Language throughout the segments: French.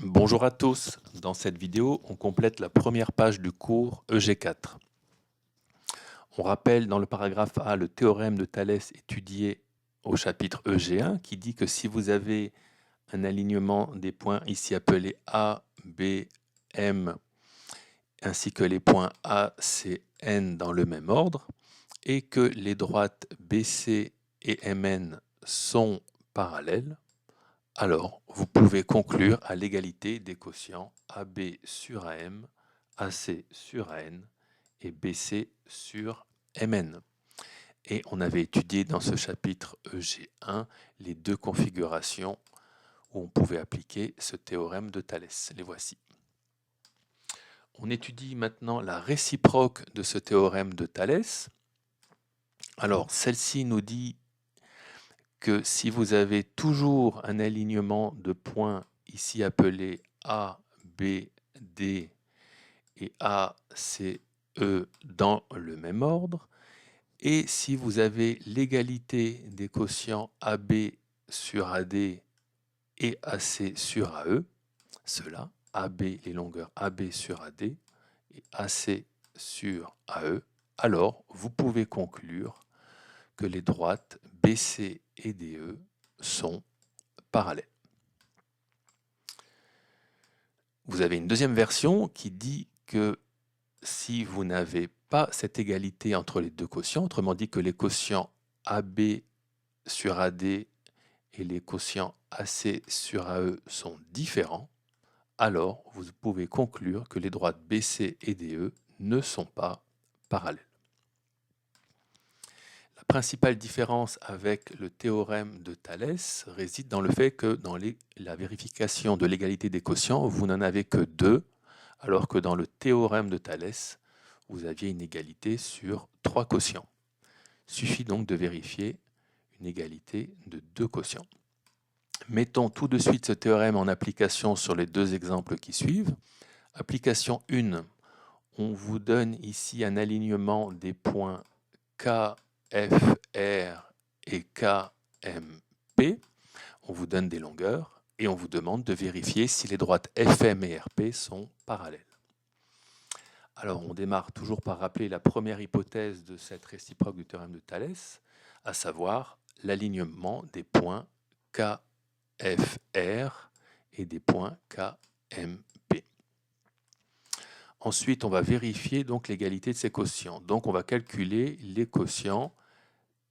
Bonjour à tous, dans cette vidéo on complète la première page du cours EG4. On rappelle dans le paragraphe A le théorème de Thalès étudié au chapitre EG1 qui dit que si vous avez un alignement des points ici appelés A, B, M ainsi que les points A, C, N dans le même ordre et que les droites BC et MN sont parallèles, alors, vous pouvez conclure à l'égalité des quotients AB sur AM, AC sur AN et BC sur MN. Et on avait étudié dans ce chapitre EG1 les deux configurations où on pouvait appliquer ce théorème de Thalès. Les voici. On étudie maintenant la réciproque de ce théorème de Thalès. Alors, celle-ci nous dit que si vous avez toujours un alignement de points ici appelés A, B, D et A, C, E dans le même ordre, et si vous avez l'égalité des quotients AB sur AD et AC sur AE, cela, AB, les longueurs AB sur AD et AC sur AE, alors vous pouvez conclure que les droites BC et DE sont parallèles. Vous avez une deuxième version qui dit que si vous n'avez pas cette égalité entre les deux quotients, autrement dit que les quotients AB sur AD et les quotients AC sur AE sont différents, alors vous pouvez conclure que les droites BC et DE ne sont pas parallèles. La principale différence avec le théorème de Thalès réside dans le fait que dans la vérification de l'égalité des quotients, vous n'en avez que deux, alors que dans le théorème de Thalès, vous aviez une égalité sur trois quotients. Il suffit donc de vérifier une égalité de deux quotients. Mettons tout de suite ce théorème en application sur les deux exemples qui suivent. Application 1, on vous donne ici un alignement des points K, F, R et K, M, P. On vous donne des longueurs et on vous demande de vérifier si les droites FM et RP sont parallèles. Alors on démarre toujours par rappeler la première hypothèse de cette réciproque du théorème de Thalès, à savoir l'alignement des points K, F, R et des points K, M, P. Ensuite, on va vérifier donc l'égalité de ces quotients. Donc on va calculer les quotients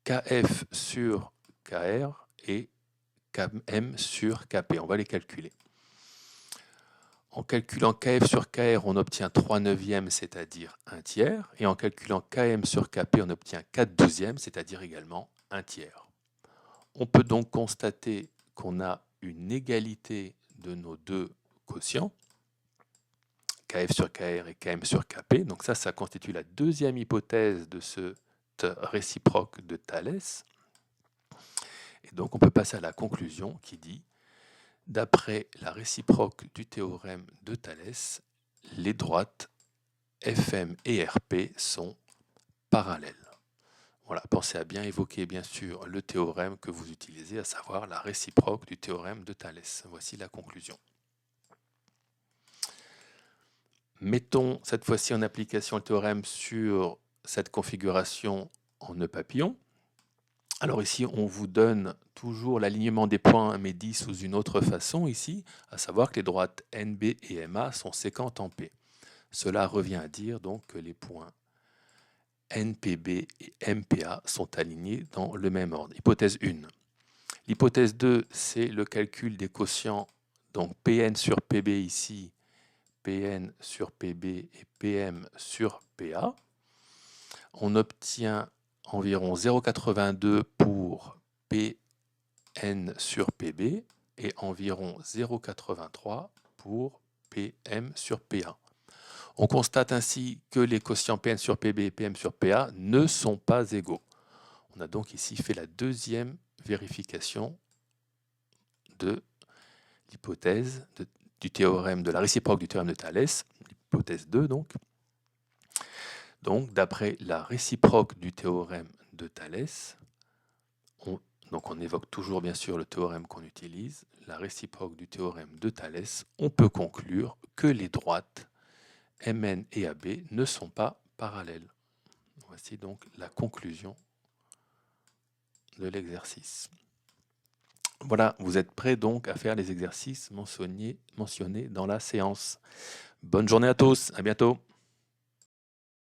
KF sur KR et KM sur KP. On va les calculer. En calculant KF sur KR, on obtient 3 neuvièmes, c'est-à-dire 1 tiers. Et en calculant KM sur KP, on obtient 4 douzièmes, c'est-à-dire également 1 tiers. On peut donc constater qu'on a une égalité de nos deux quotients, KF sur KR et KM sur KP. Donc ça constitue la deuxième hypothèse de cette réciproque de Thalès. Et donc on peut passer à la conclusion qui dit, d'après la réciproque du théorème de Thalès, les droites FM et RP sont parallèles. Voilà, pensez à bien évoquer bien sûr le théorème que vous utilisez, à savoir la réciproque du théorème de Thalès. Voici la conclusion. Mettons cette fois-ci en application le théorème sur cette configuration en nœud papillon. Alors ici, on vous donne toujours l'alignement des points, mais dit sous une autre façon ici, à savoir que les droites NB et MA sont séquentes en P. Cela revient à dire donc que les points NPB et MPA sont alignés dans le même ordre. Hypothèse 1. L'hypothèse 2, c'est le calcul des quotients, donc PN sur PB ici, PN sur PB et PM sur PA. On obtient environ 0,82 pour PN sur PB et environ 0,83 pour PM sur PA. On constate ainsi que les quotients PN sur PB et PM sur PA ne sont pas égaux. On a donc ici fait la deuxième vérification de l'hypothèse du théorème de la réciproque du théorème de Thalès, l'hypothèse 2 donc. Donc, d'après la réciproque du théorème de Thalès, Donc on évoque toujours bien sûr le théorème qu'on utilise, la réciproque du théorème de Thalès. On peut conclure que les droites MN et AB ne sont pas parallèles. Voici donc la conclusion de l'exercice. Voilà, vous êtes prêts donc à faire les exercices mentionnés dans la séance. Bonne journée à tous, à bientôt.